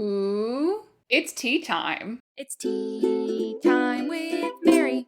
Ooh, it's tea time. It's tea time with Mary.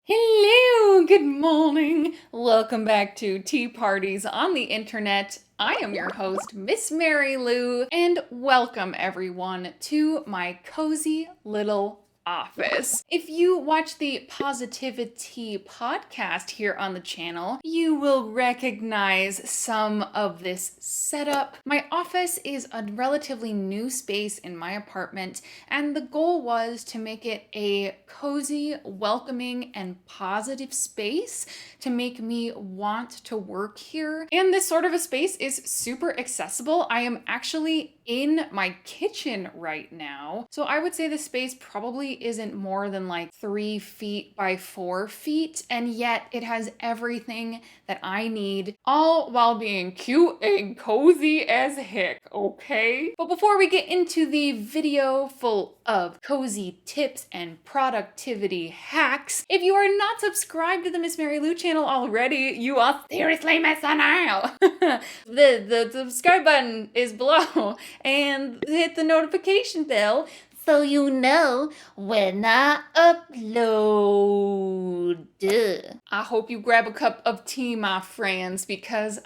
Hello, good morning. Welcome back to Tea Parties on the Internet. I am your host, Miss Mary Lou, and welcome everyone to my cozy little office. If you watch the Positivity podcast here on the channel, you will recognize some of this setup. My office is a relatively new space in my apartment, and the goal was to make it a cozy, welcoming, and positive space to make me want to work here. And this sort of a space is super accessible. I am actually in my kitchen right now. So I would say the space probably isn't more than like 3 feet by 4 feet, and yet it has everything that I need, all while being cute and cozy as heck, okay? But before we get into the video full of cozy tips and productivity hacks, if you are not subscribed to the Miss Mary Lou channel already, you are seriously missing out. The subscribe button is below, and hit the notification bell so you know when I upload. I hope you grab a cup of tea, my friends, because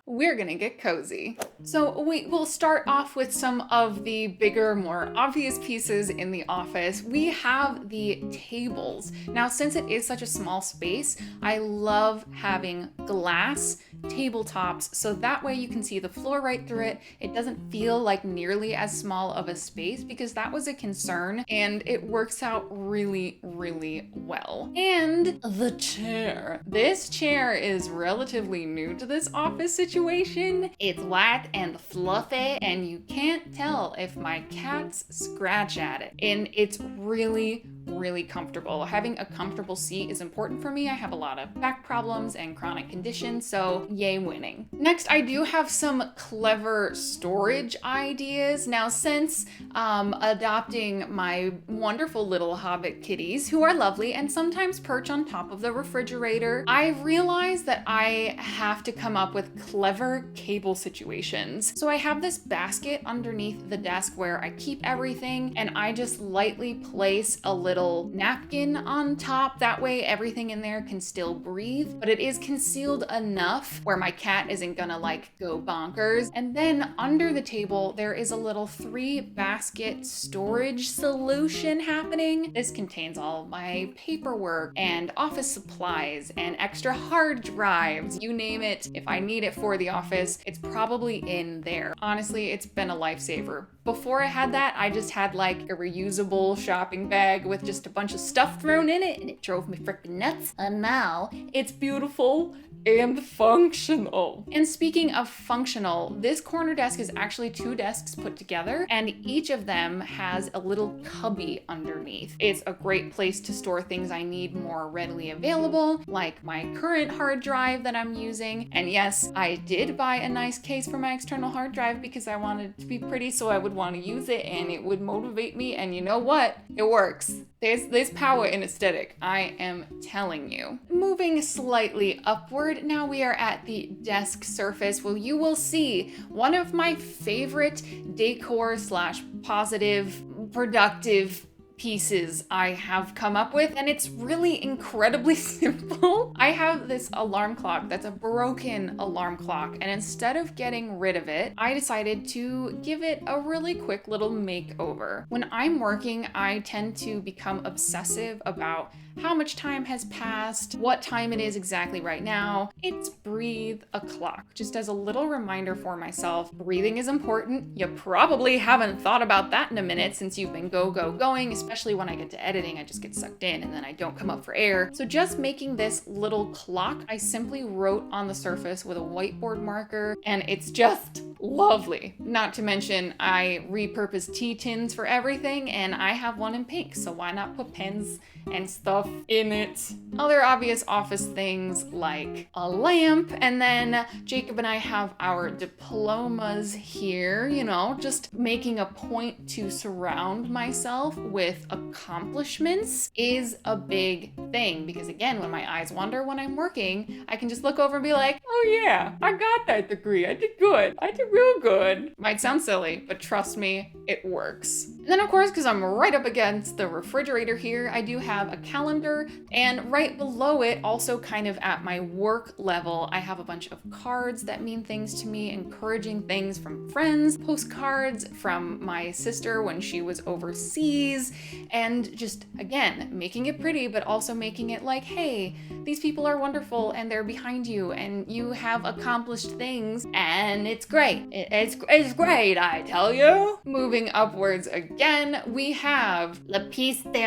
we're gonna get cozy. So we will start off with some of the bigger, more obvious pieces in the office. We have the tables. Now, since it is such a small space, I love having glass tabletops, so that way you can see the floor right through it. It doesn't feel like nearly as small of a space, because that was a concern, and it works out really, really well. And the chair. This chair is relatively new to this office situation. It's white and fluffy, and you can't tell if my cats scratch at it. And it's really, really comfortable. Having a comfortable seat is important for me. I have a lot of back problems and chronic conditions, so yay winning. Next, I do have some clever storage ideas. Now, since adopting my wonderful little hobbit kitties, who are lovely and sometimes perch on top of the refrigerator, I realized that I have to come up with clever cable situations. So I have this basket underneath the desk where I keep everything, and I just lightly place a little napkin on top. That way everything in there can still breathe, but it is concealed enough where my cat isn't gonna like go bonkers. And then under the table, there is a little 3-basket storage solution happening. This contains all my paperwork and office supplies and extra hard drives, you name it. If I need it for the office, it's probably in there. Honestly, it's been a lifesaver. Before I had that, I just had like a reusable shopping bag with just a bunch of stuff thrown in it, and it drove me freaking nuts. And now it's beautiful and functional. And speaking of functional, this corner desk is actually 2 desks put together, and each of them has a little cubby underneath. It's a great place to store things I need more readily available, like my current hard drive that I'm using. And yes, I did buy a nice case for my external hard drive because I wanted it to be pretty, so I would want to use it and it would motivate me, and you know what? It works. There's power in aesthetic, I am telling you. Moving slightly upward, now we are at the desk surface. Well, you will see one of my favorite decor / positive, productive pieces I have come up with, and it's really incredibly simple. I have this alarm clock that's a broken alarm clock, and instead of getting rid of it, I decided to give it a really quick little makeover. When I'm working, I tend to become obsessive about how much time has passed, what time it is exactly right now. It's breathe o'clock. Just as a little reminder for myself, breathing is important. You probably haven't thought about that in a minute since you've been going, especially when I get to editing, I just get sucked in and then I don't come up for air. So just making this little clock, I simply wrote on the surface with a whiteboard marker, and it's just lovely. Not to mention, I repurposed tea tins for everything, and I have one in pink, so why not put pens and stuff stuff in it. Other obvious office things like a lamp, and then Jacob and I have our diplomas here, you know, just making a point to surround myself with accomplishments is a big thing because again, when my eyes wander when I'm working, I can just look over and be like, oh yeah, I got that degree. I did good. I did real good. Might sound silly, but trust me, it works. And then of course, because I'm right up against the refrigerator here, I do have a calendar, and right below it, also kind of at my work level, I have a bunch of cards that mean things to me, encouraging things from friends, postcards from my sister when she was overseas, and just again, making it pretty, but also making it like, hey, these people are wonderful and they're behind you and you have accomplished things and it's great. It's great, I tell you. Moving upwards again, we have le piece de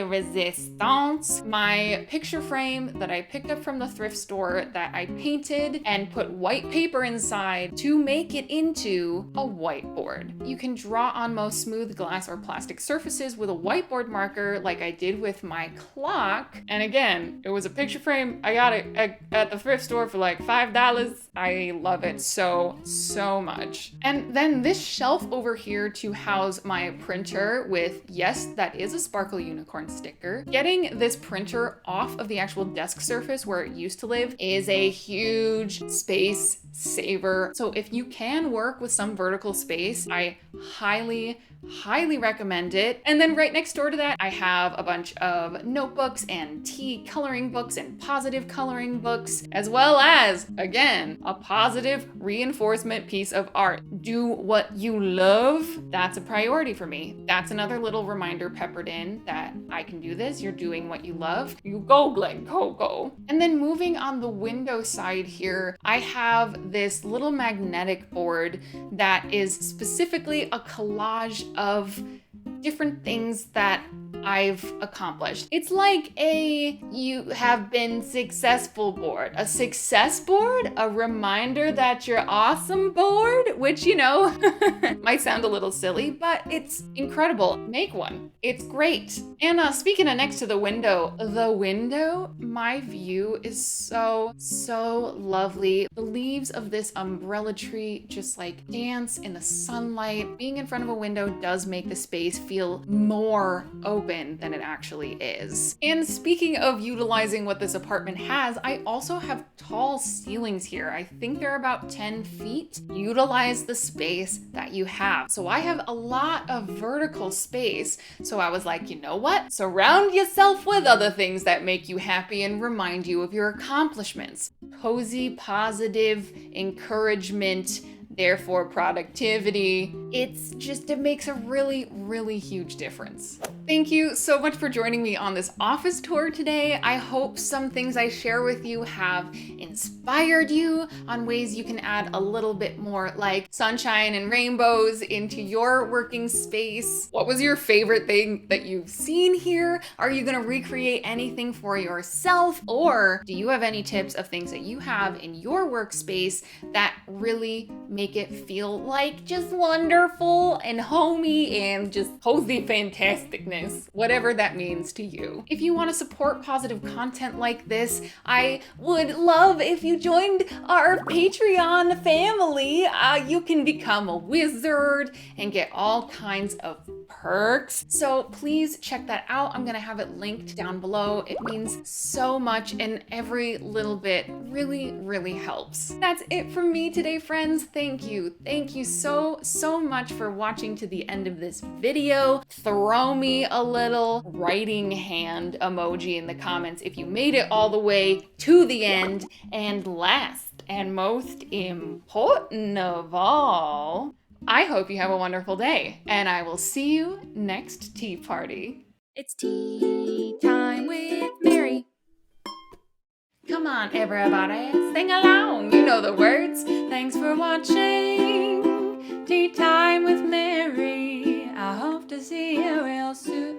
resistance, my picture frame that I picked up from the thrift store that I painted and put white paper inside to make it into a whiteboard. You can draw on most smooth glass or plastic surfaces with a whiteboard marker like I did with my clock. And again, it was a picture frame. I got it at the thrift store for like $5. I love it so much. And then this shelf over here to house my printer with, yes, that is a sparkle unicorn sticker. Getting this printer off of the actual desk surface where it used to live is a huge space saver. So if you can work with some vertical space, I highly recommend it. And then right next door to that, I have a bunch of notebooks and tea coloring books and positive coloring books, as well as, again, a positive reinforcement piece of art. Do what you love. That's a priority for me. That's another little reminder peppered in that I can do this. You're doing what you love. You go, Glen, go. And then moving on the window side here, I have this little magnetic board that is specifically a collage of different things that I've accomplished. It's like a you have been successful board. A success board, a reminder that you're awesome board, which, you know, might sound a little silly, but it's incredible. Make one. It's great. And speaking of next to the window, my view is so lovely. The leaves of this umbrella tree just like dance in the sunlight. Being in front of a window does make the space feel more open than it actually is. And speaking of utilizing what this apartment has, I also have tall ceilings here. I think they're about 10 feet. Utilize the space that you have. So I have a lot of vertical space. So I was like, you know what? Surround yourself with other things that make you happy and remind you of your accomplishments. Cozy, positive encouragement, therefore productivity. It makes a really huge difference. Thank you so much for joining me on this office tour today. I hope some things I share with you have inspired you on ways you can add a little bit more like sunshine and rainbows into your working space. What was your favorite thing that you've seen here? Are you gonna recreate anything for yourself? Or do you have any tips of things that you have in your workspace that really make it feel like just wonderful and homey and just cozy fantasticness, whatever that means to you. If you want to support positive content like this, I would love if you joined our Patreon family. You can become a wizard and get all kinds of perks. So please check that out. I'm gonna have it linked down below. It means so much and every little bit really helps. That's it from me today, friends. Thank you so much for watching to the end of this video. Throw me a little writing hand emoji in the comments if you made it all the way to the end. And last and most important of all, I hope you have a wonderful day, and I will see you next tea party. It's tea time with Mary. Come on, everybody, sing along. You know the words. Thanks for watching Tea Time with Mary. I hope to see you real soon.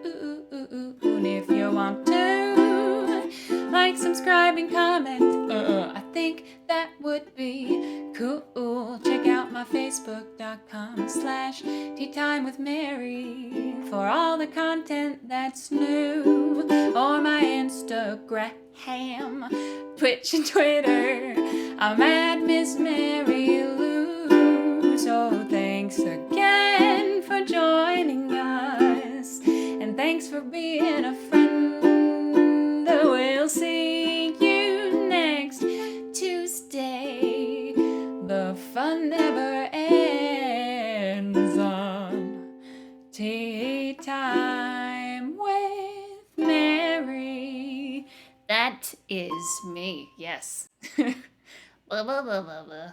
If you want to, like, subscribe, and comment. I think that would be cool. Check out my my Facebook.com/Tea Time with Mary for all the content that's new, or my Instagram, Twitch, and Twitter. I'm at Miss Mary Lou. So thanks again for joining us, and thanks for being a friend. We'll see you next Tuesday. The fun never ends on Tea Time with Mary. That is me, yes. Blah, blah, blah, blah, blah.